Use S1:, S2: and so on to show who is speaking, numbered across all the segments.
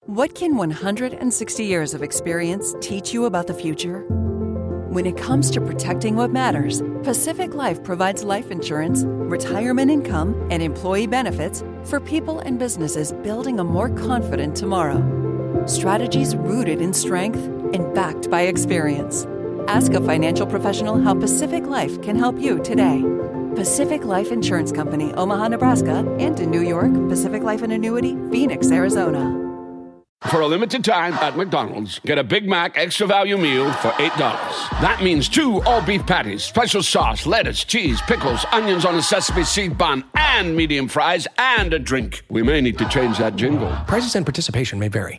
S1: What can 160 years of experience teach you about the future? When it comes to protecting what matters, Pacific Life provides life insurance, retirement income, and employee benefits for people and businesses building a more confident tomorrow. Strategies rooted in strength and backed by experience. Ask a financial professional how Pacific Life can help you today. Pacific Life Insurance Company, Omaha, Nebraska, and in New York, Pacific Life and Annuity, Phoenix, Arizona.
S2: For a limited time at McDonald's, get a Big Mac extra value meal for $8. That means 2 all-beef patties, special sauce, lettuce, cheese, pickles, onions on a sesame seed bun, and medium fries, and a drink. We may need to change that jingle.
S3: Prices and participation may vary.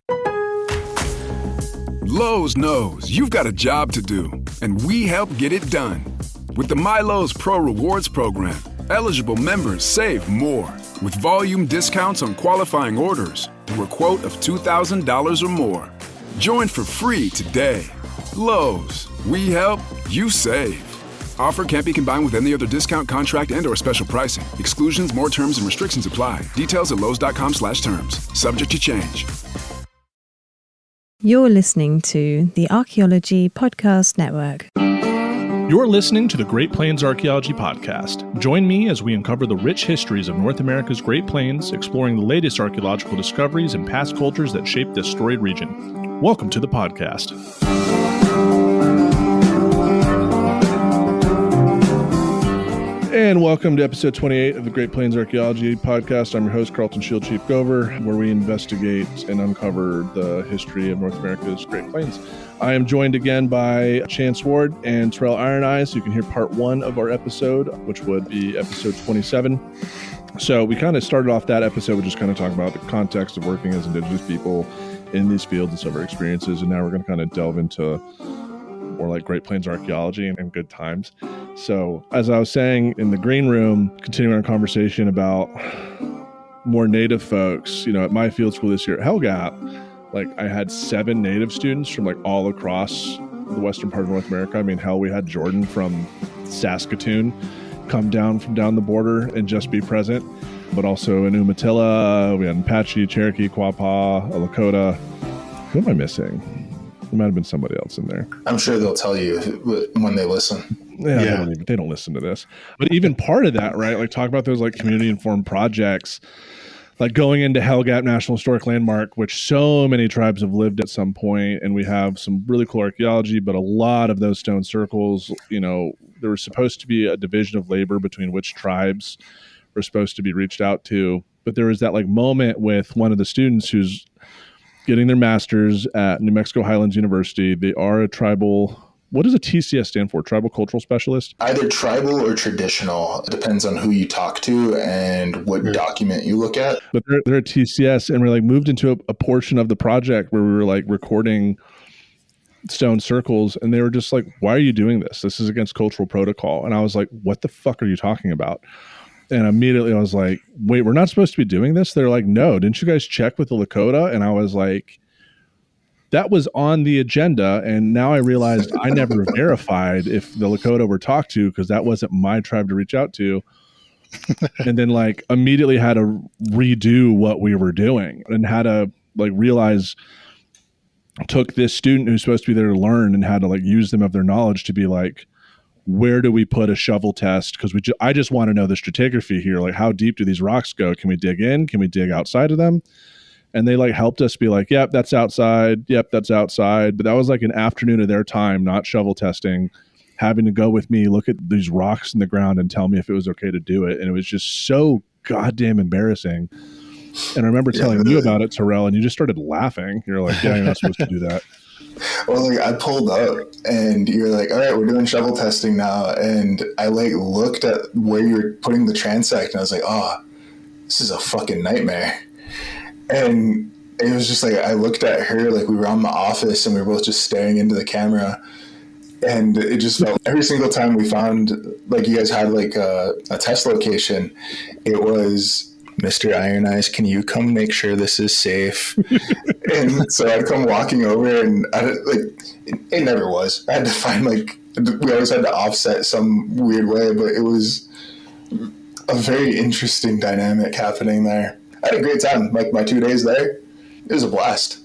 S4: Lowe's knows you've got a job to do, and we help get it done. With the MyLowe's Pro Rewards program, eligible members save more with volume discounts on qualifying orders through a quote of $2,000 or more. Join for free today. Lowe's, we help, you save. Offer can't be combined with any other discount, contract, and/or special pricing. Exclusions, more terms, and restrictions apply. Details at lowes.com/terms. Subject to change.
S5: You're listening to the Archaeology Podcast Network.
S6: You're listening to the Great Plains Archaeology Podcast. Join me as we uncover the rich histories of North America's Great Plains, exploring the latest archaeological discoveries and past cultures that shape this storied region. Welcome to the podcast. And welcome to episode 28 of the Great Plains Archaeology Podcast. I'm your host, Carlton Shield Chief Gover, where we investigate and uncover the history of North America's Great Plains. I am joined again by Chance Ward and Tyrel Iron Eyes. You can hear part 1 of our episode, which would be episode 27. So we kind of started off that episode with just kind of talking about the context of working as Indigenous people in these fields and some of our experiences. And now we're going to kind of delve into more like Great Plains archaeology and good times. So as I was saying in the green room, continuing our conversation about more Native folks, you know, at my field school this year at Hellgap, like I had 7 Native students from like all across the western part of North America. I mean, hell, we had Jordan from Saskatoon come down from down the border and just be present, but also in Umatilla, we had Apache, Cherokee, Quapaw, a Lakota. Who am I missing? There might have been somebody else in there.
S7: I'm sure they'll tell you when they listen.
S6: Yeah. They don't listen to this. But even part of that, right? Like talk about those like community-informed projects, like going into Hellgap National Historic Landmark, which so many tribes have lived at some point, and we have some really cool archaeology, but a lot of those stone circles, you know, there was supposed to be a division of labor between which tribes were supposed to be reached out to. But there was that like moment with one of the students who's getting their master's at New Mexico Highlands University. They are a tribal, what does a TCS stand for? Tribal Cultural Specialist?
S7: Either tribal or traditional. It depends on who you talk to and what document you look at.
S6: But they're a TCS, and we're like moved into a portion of the project where we were like recording stone circles, and they were just like, why are you doing this? This is against cultural protocol. And I was like, what the fuck are you talking about? And immediately I was like, wait, we're not supposed to be doing this? They're like, no, didn't you guys check with the Lakota? And I was like, that was on the agenda. And now I realized I never verified if the Lakota were talked to, because that wasn't my tribe to reach out to. And then like immediately had to redo what we were doing and had to like realize, took this student who's supposed to be there to learn and had to like use them of their knowledge to be like, where do we put a shovel test? Because I just want to know the stratigraphy here. Like, how deep do these rocks go? Can we dig in? Can we dig outside of them? And they like helped us be like, yep, that's outside. Yep, that's outside. But that was like an afternoon of their time, not shovel testing, having to go with me, look at these rocks in the ground and tell me if it was okay to do it. And it was just so goddamn embarrassing. And I remember telling you about it, Tyrel, and you just started laughing. You're like, yeah, you're not supposed to do that.
S7: Well, like I pulled up and you're like, all right, we're doing shovel testing now. And I like looked at where you're putting the transect and I was like, oh, this is a fucking nightmare. And it was just like, I looked at her, like we were on the office and we were both just staring into the camera. And it just felt every single time we found, like you guys had like a test location, it was, Mr. Iron Eyes, can you come make sure this is safe? And so I'd come walking over and it never was. I had to find we always had to offset some weird way, but it was a very interesting dynamic happening there. I had a great time, like my 2 days there. It was a blast.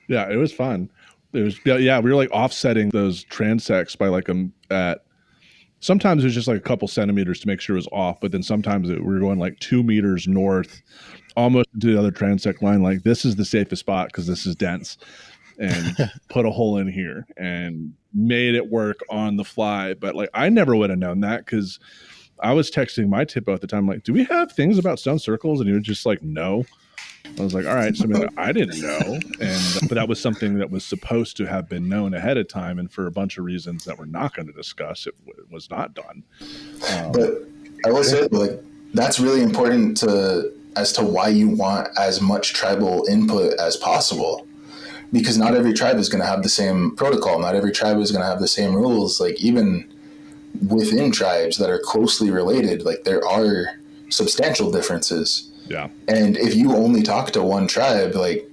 S6: Yeah, it was fun. It was, yeah, we were like offsetting those transects by like at sometimes it was just like a couple centimeters to make sure it was off, but then sometimes we were going like 2 meters north, almost to the other transect line. Like, this is the safest spot because this is dense, and put a hole in here and made it work on the fly. But like, I never would have known that because I was texting my tippo at the time, like, do we have things about stone circles? And he was just like, no. I was like, all right. So I didn't know. But that was something that was supposed to have been known ahead of time. And for a bunch of reasons that we're not going to discuss, it was not done.
S7: But I will say, like, that's really important as to why you want as much tribal input as possible. Because not every tribe is going to have the same protocol. Not every tribe is going to have the same rules. Like, even within tribes that are closely related, like, there are substantial differences.
S6: Yeah.
S7: And if you only talk to one tribe, like,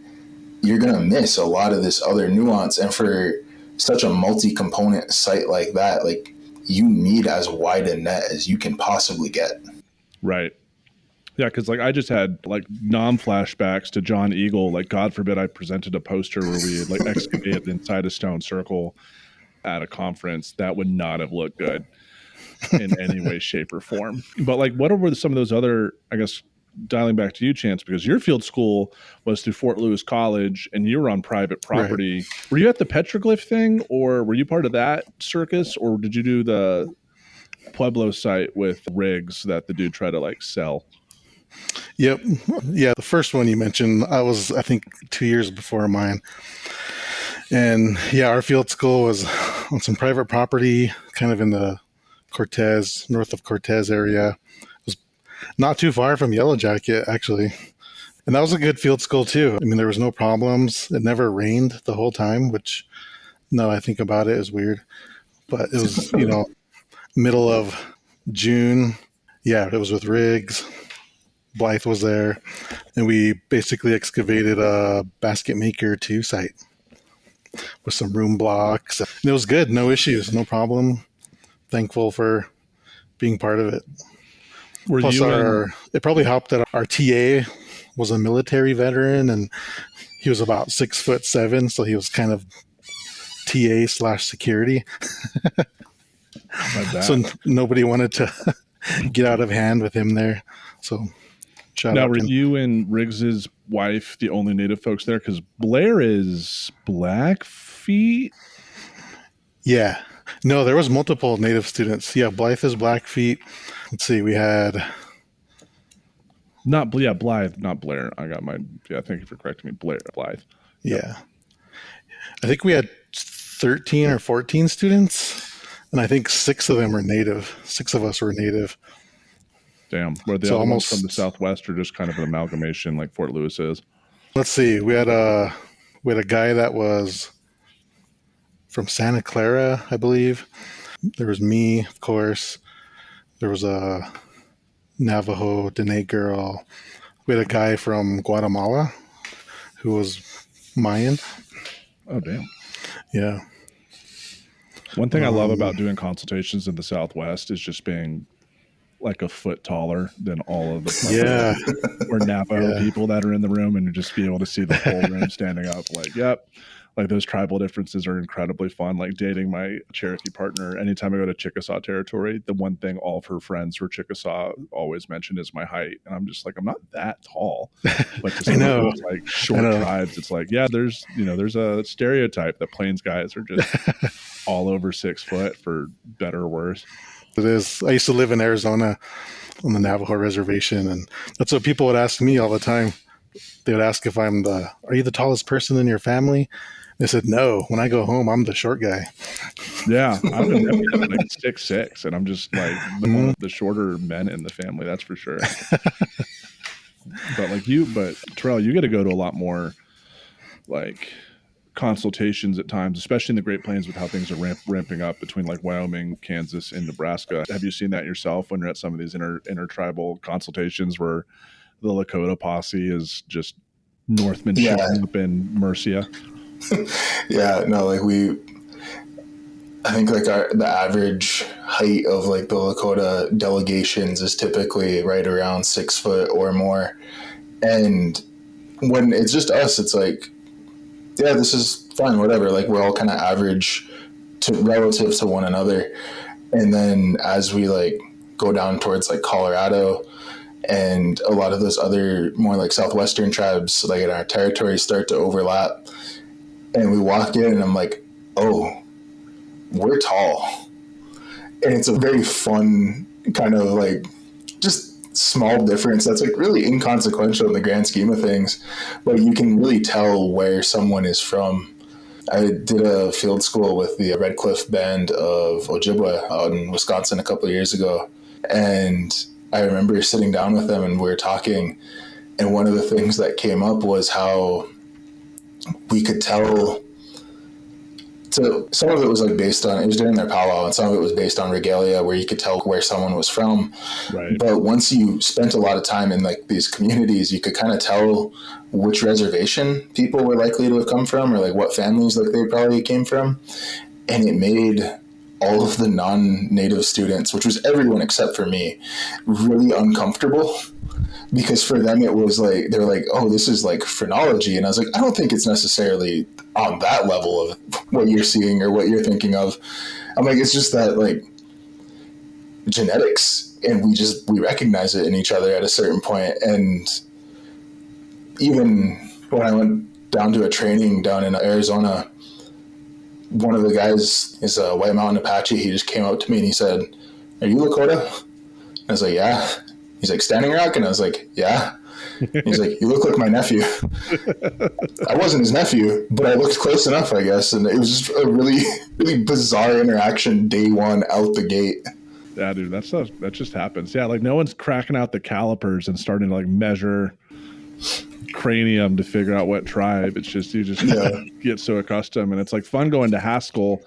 S7: you're going to miss a lot of this other nuance. And for such a multi-component site like that, like, you need as wide a net as you can possibly get.
S6: Right. Yeah, because like I just had like flashbacks to John Eagle. Like, God forbid I presented a poster where we had like excavated inside a stone circle at a conference. That would not have looked good in any way, shape, or form. But like, what were some of those other, I guess, dialing back to you, Chance, because your field school was through Fort Lewis College and you were on private property. Right. Were you at the petroglyph thing, or were you part of that circus, or did you do the Pueblo site with rigs that the dude tried to like sell?
S8: Yep. Yeah, the first one you mentioned, I think 2 years before mine. And yeah, our field school was on some private property, kind of in the north of Cortez area. Not too far from Yellow Jacket, actually. And that was a good field school, too. I mean, there was no problems. It never rained the whole time, which, now I think about it, is weird. But it was, middle of June. Yeah, it was with rigs. Blythe was there. And we basically excavated a Basket Maker 2 site with some room blocks. And it was good. No issues. No problem. Thankful for being part of it. Plus, it probably helped that our TA was a military veteran, and he was about 6'7", so he was kind of TA/security. So nobody wanted to get out of hand with him there. So
S6: now, were you and Riggs's wife the only Native folks there? Because Blair is Blackfeet.
S8: Yeah. No, there was multiple Native students. Yeah, Blythe is Blackfeet. Let's see, we had...
S6: Blythe, not Blair. I got thank you for correcting me. Blythe. Yep.
S8: Yeah. I think we had 13 or 14 students, and I think 6 of them are Native. 6 of us were Native.
S6: Damn. Were the other ones from the Southwest, or just kind of an amalgamation like Fort Lewis is? Let's
S8: see, we had a guy that was from Santa Clara, I believe. There was me, of course. There was a Navajo Dene girl. We had a guy from Guatemala who was Mayan.
S6: Oh, damn.
S8: Yeah.
S6: One thing I love about doing consultations in the Southwest is just being like a foot taller than all of the or Navajo people that are in the room, and just be able to see the whole room standing up. Like, yep. Like, those tribal differences are incredibly fun. Like, dating my Cherokee partner, anytime I go to Chickasaw territory, the one thing all of her friends for Chickasaw always mention is my height. And I'm just like, I'm not that tall. But to some of those like short tribes, it's like, yeah, there's a stereotype that Plains guys are just all over 6 foot, for better or worse.
S8: It is. I used to live in Arizona on the Navajo reservation, and that's what people would ask me all the time. They would ask if are you the tallest person in your family? I said, no. When I go home, I'm the short guy.
S6: Yeah, I'm like 6'6", and I'm just like one of the shorter men in the family. That's for sure. But Tyrel, you get to go to a lot more like consultations at times, especially in the Great Plains, with how things are ramping up between like Wyoming, Kansas, and Nebraska. Have you seen that yourself when you're at some of these intertribal consultations where the Lakota posse is just Northmen showing up in Mercia?
S7: Yeah, no, like I think like the average height of like the Lakota delegations is typically right around 6 foot or more. And when it's just us, it's like, yeah, this is fine, whatever. Like, we're all kind of average to relative to one another. And then as we like go down towards like Colorado and a lot of those other more like southwestern tribes, like in our territory, start to overlap, and we walk in and I'm like, oh, we're tall. And it's a very fun kind of like just small difference that's like really inconsequential in the grand scheme of things, but you can really tell where someone is from. I did a field school with the Red Cliff Band of Ojibwe out in Wisconsin a couple of years ago. And I remember sitting down with them and we were talking. And one of the things that came up was how we could tell. So some of it was like based on, it was during their powwow, and some of it was based on regalia where you could tell where someone was from.
S6: Right.
S7: But once you spent a lot of time in like these communities, you could kind of tell which reservation people were likely to have come from, or like what families like they probably came from. And it made all of the non-native students, which was everyone except for me, really uncomfortable. Because for them, it was like, they're like, oh, this is like phrenology. And I was like, I don't think it's necessarily on that level of what you're seeing or what you're thinking of. I'm like, it's just that like genetics, and we recognize it in each other at a certain point. And even when I went down to a training down in Arizona, one of the guys is a White Mountain Apache. He just came up to me and he said, "Are you Lakota?" And I was like, "Yeah." He's like, "Standing Rock?" And I was like, "Yeah." He's like, "You look like my nephew." I wasn't his nephew, but I looked close enough, I guess. And it was just a really, really bizarre interaction day one out the gate.
S6: Yeah, dude, that just happens. Yeah, like no one's cracking out the calipers and starting to like measure cranium to figure out what tribe. It's just, you just get so accustomed. And it's like fun going to Haskell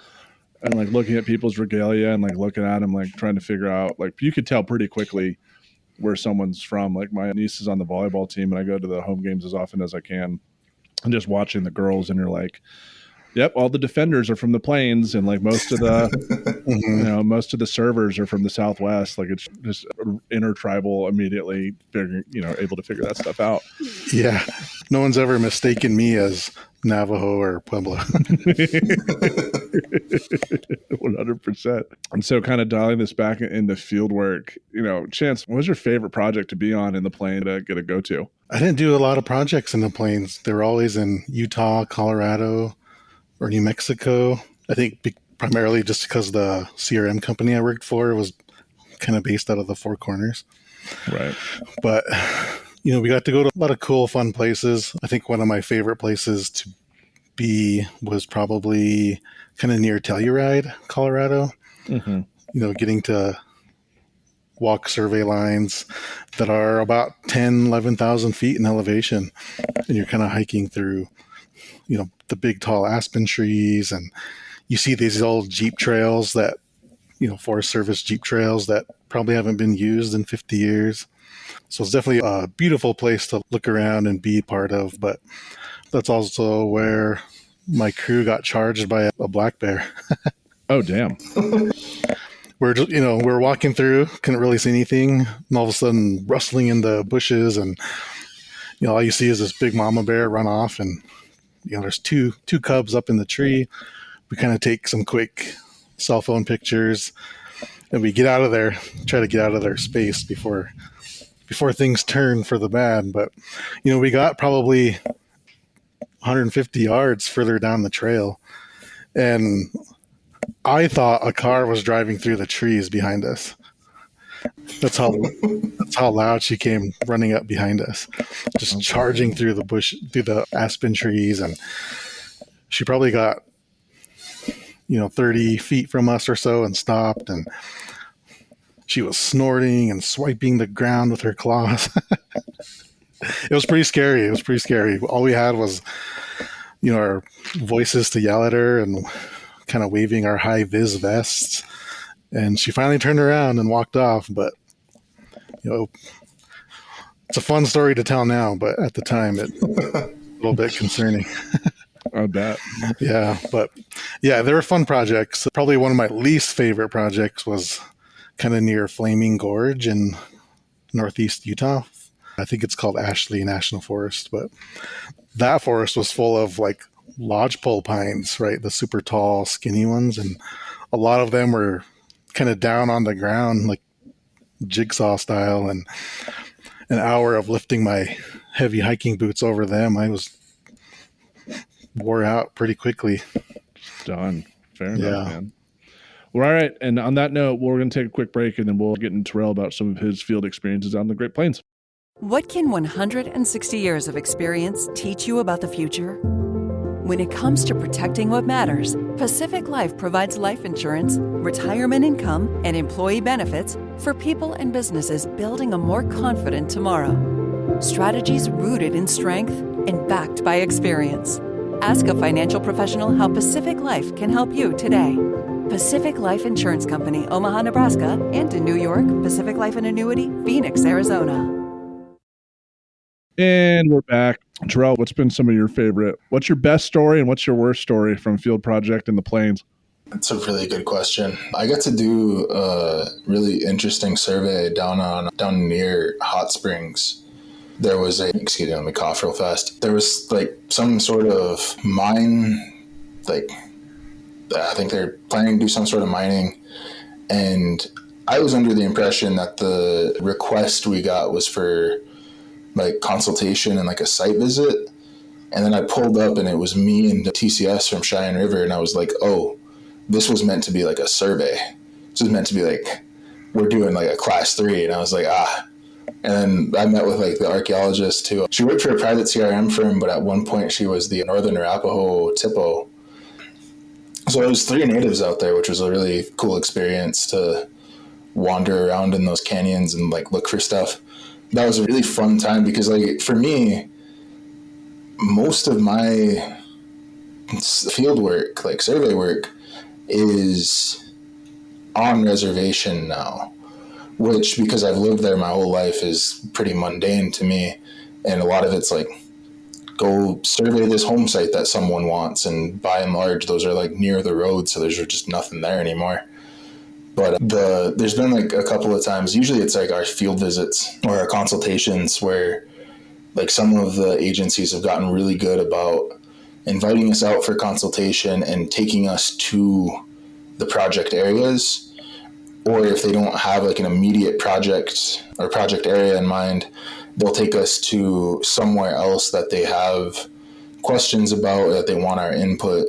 S6: and like looking at people's regalia and like looking at them, like trying to figure out, like you could tell pretty quickly where someone's from. Like my niece is on the volleyball team and I go to the home games as often as I can, and just watching the girls, and you're like, yep, all the defenders are from the plains, and like most of the most of the servers are from the Southwest. Like it's just intertribal immediately figuring, able to figure that stuff out.
S8: Yeah. No one's ever mistaken me as Navajo or Pueblo.
S6: 100%. And so kind of dialing this back into field work, Chance, what was your favorite project to be on in the plain to get a go to?
S8: I didn't do a lot of projects in the plains. They were always in Utah, Colorado, or New Mexico. I think primarily just because the CRM company I worked for was kind of based out of the Four Corners.
S6: Right.
S8: But, we got to go to a lot of cool, fun places. I think one of my favorite places to be was probably kind of near Telluride, Colorado. Mm-hmm. Getting to walk survey lines that are about 10, 11,000 feet in elevation. And you're kind of hiking through, the big tall aspen trees, and you see these old Jeep trails that, Forest Service Jeep trails that probably haven't been used in 50 years. So it's definitely a beautiful place to look around and be part of. But that's also where my crew got charged by a black bear.
S6: Oh, damn.
S8: We're walking through, couldn't really see anything. And all of a sudden rustling in the bushes, and, all you see is this big mama bear run off, and, there's two cubs up in the tree. We kind of take some quick cell phone pictures, and we get out of there, try to get out of their space before things turn for the bad. But, we got probably 150 yards further down the trail, and I thought a car was driving through the trees behind us. That's how loud she came running up behind us, just charging through the bush, through the aspen trees. And she probably got, 30 feet from us or so and stopped. And she was snorting and swiping the ground with her claws. It was pretty scary. All we had was, our voices to yell at her and kind of waving our high vis vests. And she finally turned around and walked off. But, it's a fun story to tell now, but at the time it was a little bit concerning.
S6: I bet.
S8: Yeah. But yeah, there were fun projects. Probably one of my least favorite projects was kind of near Flaming Gorge in northeast Utah. I think it's called Ashley National Forest, but that forest was full of like lodgepole pines, right? The super tall, skinny ones. And a lot of them were kind of down on the ground, like jigsaw style. And an hour of lifting my heavy hiking boots over them, I was wore out pretty quickly.
S6: Done. Fair enough, man. Well, all right. And on that note, we're going to take a quick break and then we'll get into Tyrel about some of his field experiences out in the Great Plains.
S1: What can 160 years of experience teach you about the future? When it comes to protecting what matters, Pacific Life provides life insurance, retirement income, and employee benefits for people and businesses building a more confident tomorrow. Strategies rooted in strength and backed by experience. Ask a financial professional how Pacific Life can help you today. Pacific Life Insurance Company, Omaha, Nebraska, and in New York, Pacific Life and Annuity, Phoenix, Arizona.
S6: And we're back. Tyrel, what's been some of your favorite? What's your best story and what's your worst story from Field Project in the Plains?
S7: That's a really good question. I got to do a really interesting survey down near Hot Springs. There was excuse me, let me cough real fast. There was like some sort of mine, like I think they're planning to do some sort of mining. And I was under the impression that the request we got was for like consultation and like a site visit. And then I pulled up and it was me and the TCS from Cheyenne River. And I was like, oh, this was meant to be like a survey. This was meant to be like, we're doing like a class 3. And I was like, And then I met with like the archaeologist too. She worked for a private CRM firm, but at one point she was the Northern Arapaho Tipo. So it was 3 natives out there, which was a really cool experience to wander around in those canyons and like look for stuff. That was a really fun time because like for me, most of my field work, like survey work, is on reservation now, which because I've lived there my whole life is pretty mundane to me. And a lot of it's like, go survey this home site that someone wants. And by and large, those are like near the road. So there's just nothing there anymore. But there's been like a couple of times, usually it's like our field visits or our consultations where like some of the agencies have gotten really good about inviting us out for consultation and taking us to the project areas. Or if they don't have like an immediate project or project area in mind, they'll take us to somewhere else that they have questions about, that they want our input.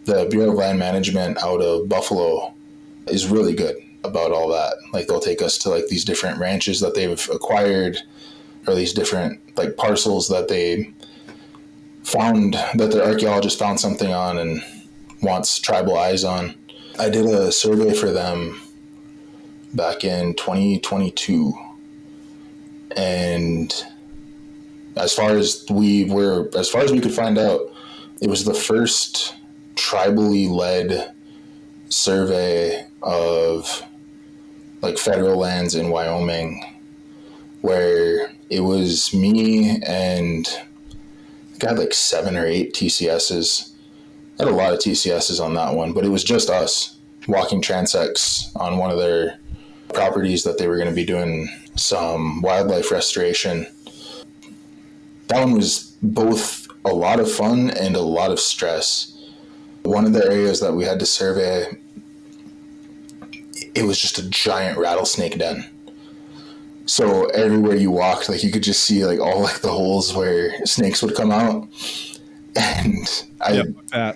S7: The Bureau of Land Management out of Buffalo is really good about all that. Like they'll take us to like these different ranches that they've acquired or these different like parcels that they found, that the archaeologist found something on and wants tribal eyes on. I did a survey for them back in 2022. And as far as we could find out, it was the first tribally led survey of like federal lands in Wyoming, where it was me and I had like 7 or 8 TCSs. I had a lot of TCSs on that one, but it was just us walking transects on one of their properties that they were going to be doing some wildlife restoration. That one was both a lot of fun and a lot of stress. One of the areas that we had to survey, it was just a giant rattlesnake den. So everywhere you walked, like you could just see like all like the holes where snakes would come out. And I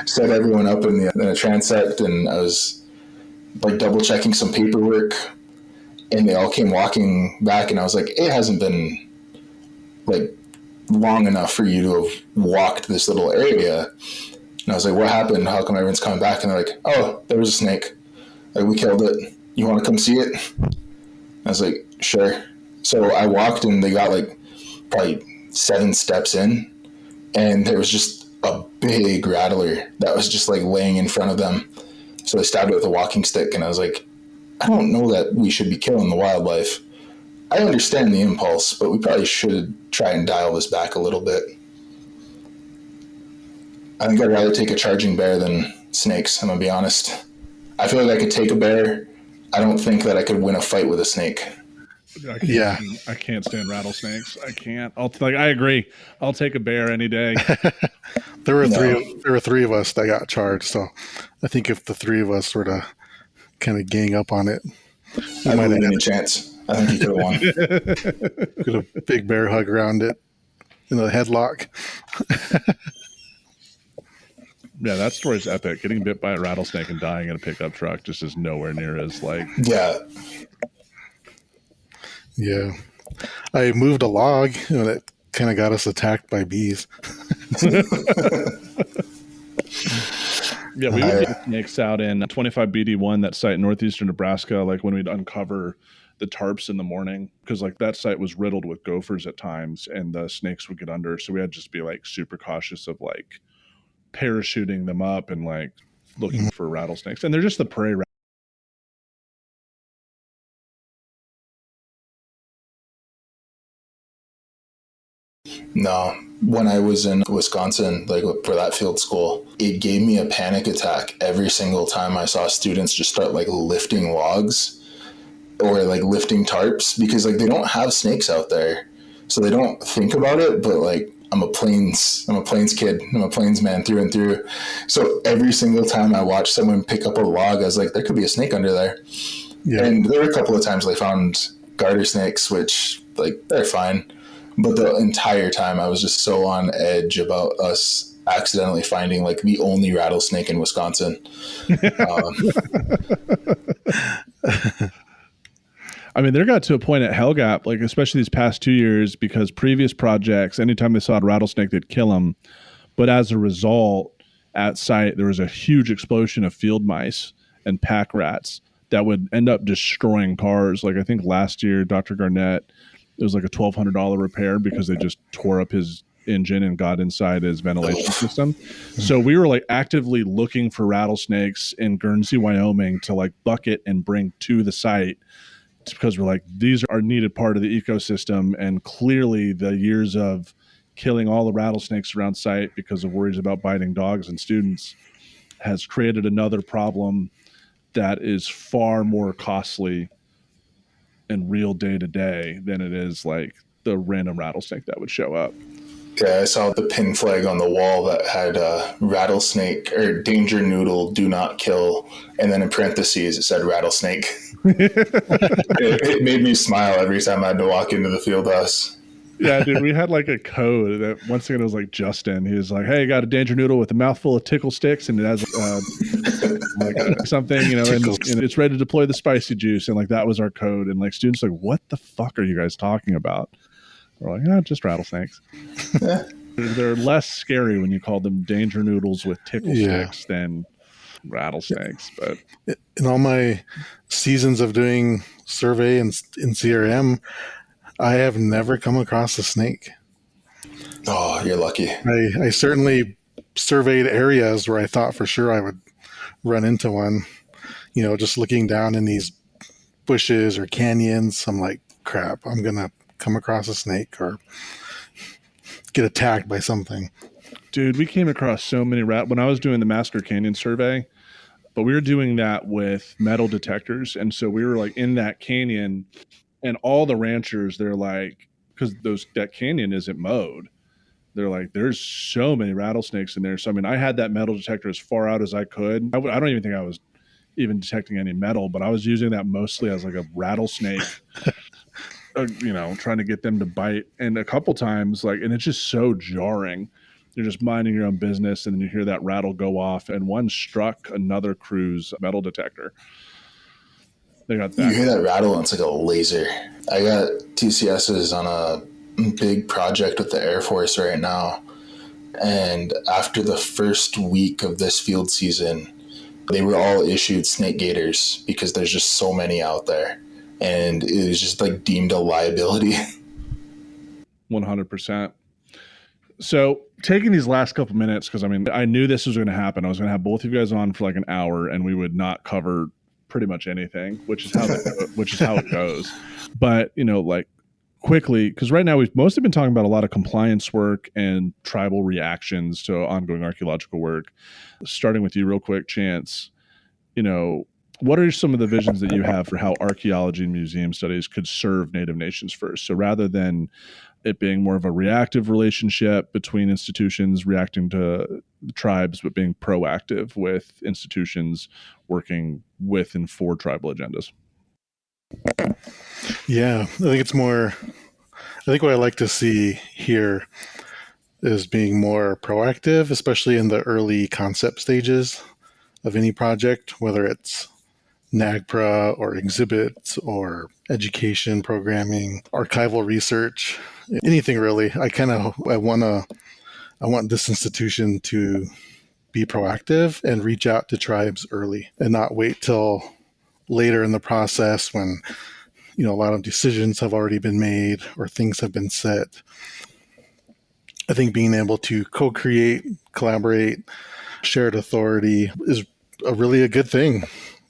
S7: set everyone up in a transect, and I was like double checking some paperwork, and they all came walking back, and I was like, it hasn't been like long enough for you to have walked this little area. And I was like, what happened? How come everyone's coming back? And they're like, oh, there was a snake. Like, we killed it. You want to come see it? I was like, sure. So I walked, and they got like probably 7 steps in, and there was just a big rattler that was just like laying in front of them. So they stabbed it with a walking stick, and I was like, I don't know that we should be killing the wildlife. I understand the impulse, but we probably should try and dial this back a little bit. I think I'd rather take a charging bear than snakes, I'm going to be honest. I feel like I could take a bear. I don't think that I could win a fight with a snake.
S6: I can't stand rattlesnakes. I can't. I agree. I'll take a bear any day.
S8: There were three of us that got charged. So I think if the three of us were to kind of gang up on it,
S7: I might have any chance. I think he could have won.
S8: Get a big bear hug around it in a headlock.
S6: Yeah, that story's epic. Getting bit by a rattlesnake and dying in a pickup truck just is nowhere near as like.
S8: Yeah. I moved a log and it kind of got us attacked by bees.
S6: Yeah, we would get snakes out in 25 BD1, that site in northeastern Nebraska, like when we'd uncover the tarps in the morning, because like that site was riddled with gophers at times and the snakes would get under. So we had to just be like super cautious of like parachuting them up and like looking for rattlesnakes. And they're just the prey.
S7: No, when I was in Wisconsin, like for that field school, it gave me a panic attack every single time I saw students just start like lifting logs or like lifting tarps, because like they don't have snakes out there. So they don't think about it, but like I'm a plains kid. I'm a plains man through and through. So every single time I watched someone pick up a log, I was like, there could be a snake under there. Yeah. And there were a couple of times they found garter snakes, which like they're fine. But the entire time I was just so on edge about us accidentally finding like the only rattlesnake in Wisconsin.
S6: I mean, there got to a point at Hell Gap, like especially these past 2 years, because previous projects, anytime they saw a rattlesnake, they'd kill them. But as a result, at site, there was a huge explosion of field mice and pack rats that would end up destroying cars. Like I think last year, Dr. Garnett, it was like a $1,200 repair because they just tore up his engine and got inside his ventilation system. So we were like actively looking for rattlesnakes in Guernsey, Wyoming to like bucket and bring to the site, because we're like, these are needed part of the ecosystem. And clearly the years of killing all the rattlesnakes around site because of worries about biting dogs and students has created another problem that is far more costly and real day to day than it is like the random rattlesnake that would show up.
S7: Yeah, I saw the pin flag on the wall that had rattlesnake or danger noodle, do not kill. And then in parentheses, it said rattlesnake. It made me smile every time I had to walk into the field house.
S6: Yeah, dude, we had like a code that once again it was like Justin. He was like, "Hey, got a danger noodle with a mouthful of tickle sticks, and it has something, you know, and it's ready to deploy the spicy juice." And like that was our code. And like students like, "What the fuck are you guys talking about?" We're like, "Oh, just rattlesnakes." They're less scary when you call them danger noodles with tickle sticks than rattlesnakes. But
S8: in all my seasons of doing survey and in CRM, I have never come across a snake.
S7: Oh, you're lucky.
S8: I certainly surveyed areas where I thought for sure I would run into one. You know, just looking down in these bushes or canyons, I'm like, crap, I'm going to come across a snake or get attacked by something.
S6: Dude, we came across so many when I was doing the Master Canyon survey, but we were doing that with metal detectors. And so we were like in that canyon, and all the ranchers, they're like, because that canyon isn't mowed, they're like, there's so many rattlesnakes in there. So, I mean, I had that metal detector as far out as I could. I don't even think I was even detecting any metal, but I was using that mostly as like a rattlesnake, you know, trying to get them to bite. And a couple times, like, and it's just so jarring. You're just minding your own business, and then you hear that rattle go off, and one struck another crew's metal detector. They got that.
S7: You hear that rattle, and it's like a laser. I got TCSs on a big project with the Air Force right now. And after the first week of this field season, they were all issued snake gators because there's just so many out there. And it was just like deemed a liability.
S6: 100%. So taking these last couple minutes, because I mean, I knew this was going to happen. I was going to have both of you guys on for like an hour, and we would not cover pretty much anything, which is how it goes. But, you know, like quickly, because right now we've mostly been talking about a lot of compliance work and tribal reactions to ongoing archaeological work. Starting with you real quick, Chance, you know, What are some of the visions that you have for how archaeology and museum studies could serve Native nations first? So rather than it being more of a reactive relationship between institutions reacting to the tribes, but being proactive with institutions working with and for tribal agendas.
S8: Yeah, I think it's more, I think what I like to see here is being more proactive, especially in the early concept stages of any project, whether it's NAGPRA or exhibits or education programming, archival research, anything really. I want this institution to be proactive and reach out to tribes early and not wait till later in the process when, a lot of decisions have already been made or things have been set. I think being able to co-create, collaborate, shared authority is really a good thing.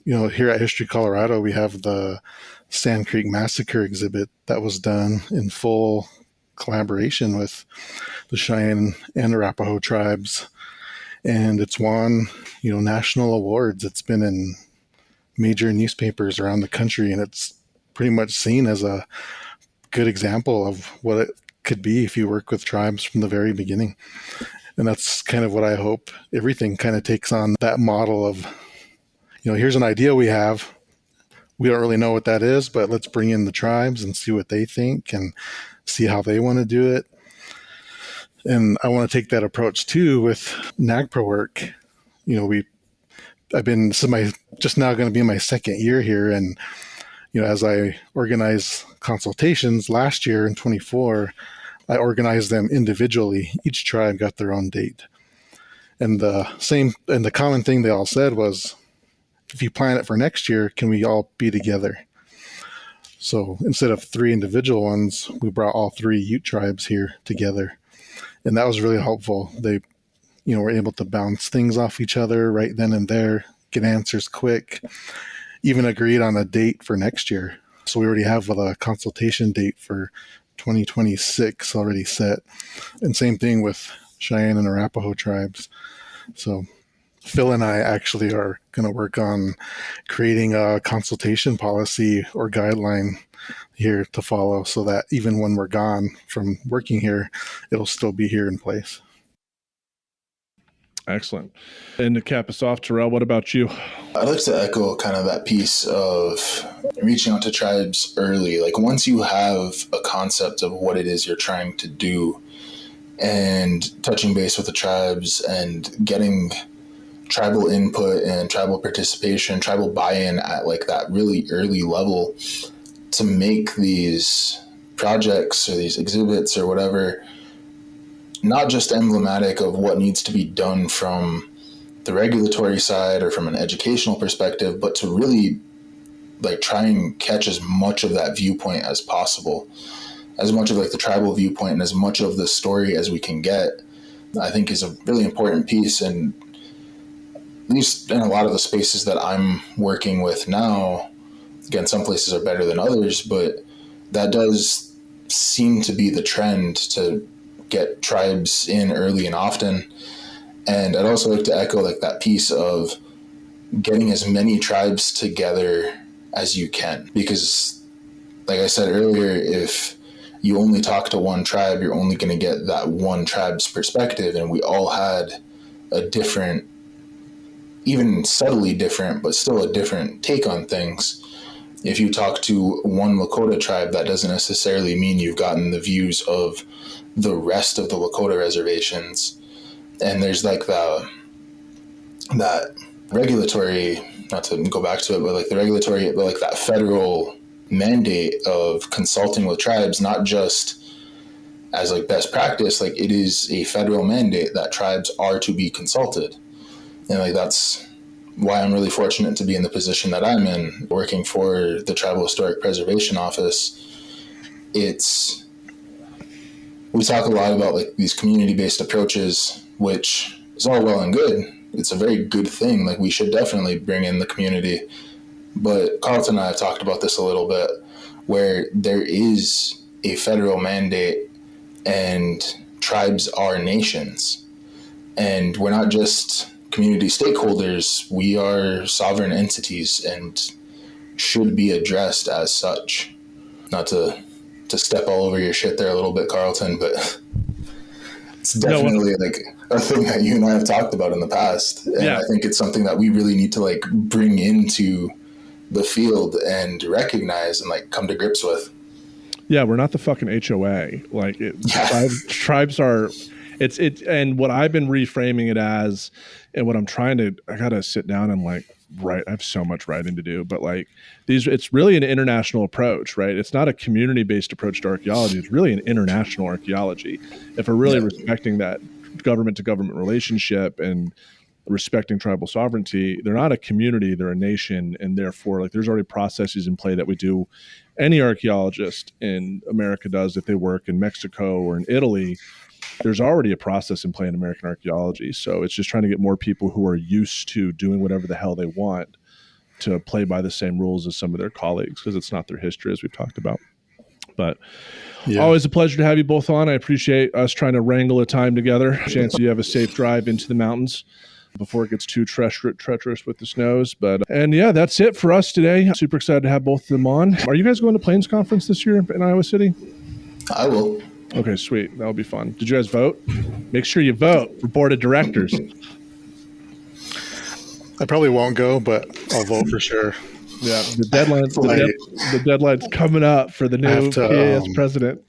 S8: Here at History Colorado, we have the Sand Creek Massacre exhibit that was done in full collaboration with the Cheyenne and Arapaho tribes. And it's won, national awards. It's been in major newspapers around the country, and it's pretty much seen as a good example of what it could be if you work with tribes from the very beginning. And that's kind of what I hope everything kind of takes on, that model of, here's an idea we have. We don't really know what that is, but let's bring in the tribes and see what they think and see how they want to do it. And I want to take that approach too with NAGPRA work. Just now going to be my second year here. And, as I organize consultations last year in 24, I organized them individually. Each tribe got their own date. And the common thing they all said was, if you plan it for next year, can we all be together? So instead of 3 individual ones, we brought all 3 Ute tribes here together. And that was really helpful. They, were able to bounce things off each other right then and there, get answers quick, even agreed on a date for next year. So we already have a consultation date for 2026 already set. And same thing with Cheyenne and Arapaho tribes. So Phil and I actually are going to work on creating a consultation policy or guideline here to follow so that even when we're gone from working here, it'll still be here in place.
S6: Excellent. And to cap us off, Tyrel, what about you?
S7: I'd like to echo kind of that piece of reaching out to tribes early. Like once you have a concept of what it is you're trying to do and touching base with the tribes and getting tribal input and tribal participation, tribal buy-in at like that really early level to make these projects or these exhibits or whatever not just emblematic of what needs to be done from the regulatory side or from an educational perspective, but to really like try and catch as much of that viewpoint as possible, as much of like the tribal viewpoint and as much of the story as we can get, I think is a really important piece. And at least in a lot of the spaces that I'm working with now, again, some places are better than others, but that does seem to be the trend to get tribes in early and often. And I'd also like to echo like that piece of getting as many tribes together as you can, because like I said earlier, if you only talk to one tribe, you're only going to get that one tribe's perspective. And we all had a different, even subtly different, but still a different take on things. If you talk to one Lakota tribe, that doesn't necessarily mean you've gotten the views of the rest of the Lakota reservations. And there's like that regulatory, not to go back to it, but like the regulatory, but like that federal mandate of consulting with tribes, not just as like best practice, like it is a federal mandate that tribes are to be consulted. And like that's why I'm really fortunate to be in the position that I'm in, working for the Tribal Historic Preservation Office. We talk a lot about like these community-based approaches, which is all well and good. It's a very good thing. Like we should definitely bring in the community. But Carlton and I have talked about this a little bit, where there is a federal mandate and tribes are nations. And we're not just community stakeholders, we are sovereign entities and should be addressed as such. Not to step all over your shit there a little bit, Carlton, but it's definitely like a thing that you and I have talked about in the past. And I think it's something that we really need to like bring into the field and recognize and like come to grips with.
S6: Yeah, we're not the fucking HOA. Like tribes are. It's and what I've been reframing it as, and what I'm trying to, I gotta sit down and like write. I have so much writing to do, but like it's really an international approach, right? It's not a community-based approach to archaeology. It's really an international archaeology. If we're really respecting that government-to-government relationship and respecting tribal sovereignty, they're not a community, they're a nation, and therefore like there's already processes in play that we do. Any archaeologist in America does if they work in Mexico or in Italy. There's already a process in play in American archaeology. So it's just trying to get more people who are used to doing whatever the hell they want to play by the same rules as some of their colleagues, because it's not their history, as we've talked about. But always a pleasure to have you both on. I appreciate us trying to wrangle a time together. Chance you have a safe drive into the mountains before it gets too treacherous with the snows. And yeah, that's it for us today. Super excited to have both of them on. Are you guys going to Plains Conference this year in Iowa City?
S7: I will.
S6: Okay, sweet. That'll be fun. Did you guys vote? Make sure you vote for board of directors.
S8: I probably won't go, but I'll vote for sure.
S6: Yeah, the deadline's coming up for the new PAS president.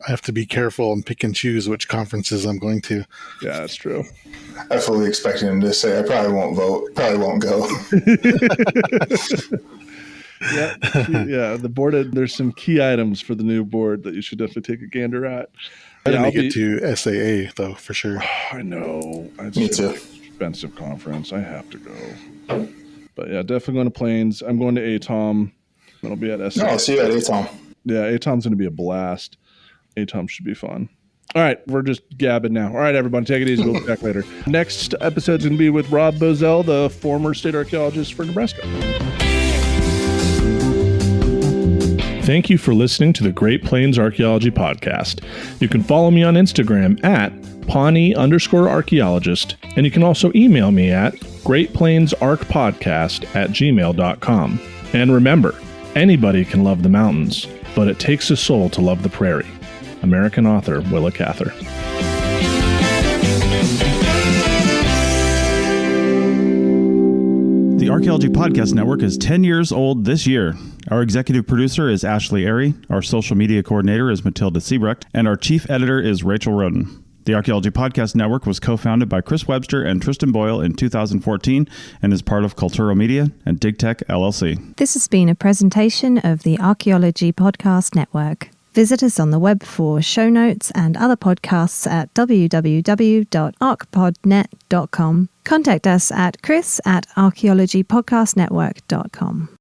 S8: I have to be careful and pick and choose which conferences I'm going to.
S6: Yeah, that's true.
S7: I fully expected him to say, I probably won't vote, probably won't go.
S6: Yeah, the board, there's some key items for the new board that you should definitely take a gander at.
S8: I didn't make it to SAA, though, for sure.
S6: I know.
S7: Me too.
S6: Expensive conference. I have to go. But yeah, definitely going to Plains. I'm going to ATOM. Then I'll be at SAA.
S7: No, I'll see you at ATOM.
S6: Yeah, ATOM's going to be a blast. ATOM should be fun. All right, we're just gabbing now. All right, everyone, take it easy. We'll be back later. Next episode's going to be with Rob Bozell, the former state archaeologist for Nebraska. Thank you for listening to the Great Plains Archaeology Podcast. You can follow me on Instagram at Pawnee_archaeologist, and you can also email me at greatplainsarchpodcast@gmail.com. And remember, anybody can love the mountains, but it takes a soul to love the prairie. American author Willa Cather.
S9: The Archaeology Podcast Network is 10 years old this year. Our executive producer is Ashley Airy, our social media coordinator is Matilda Siebrecht, and our chief editor is Rachel Roden. The Archaeology Podcast Network was co-founded by Chris Webster and Tristan Boyle in 2014 and is part of Cultural Media and DigTech LLC.
S5: This has been a presentation of the Archaeology Podcast Network. Visit us on the web for show notes and other podcasts at www.archpodnet.com. Contact us at chris@archaeologypodcastnetwork.com.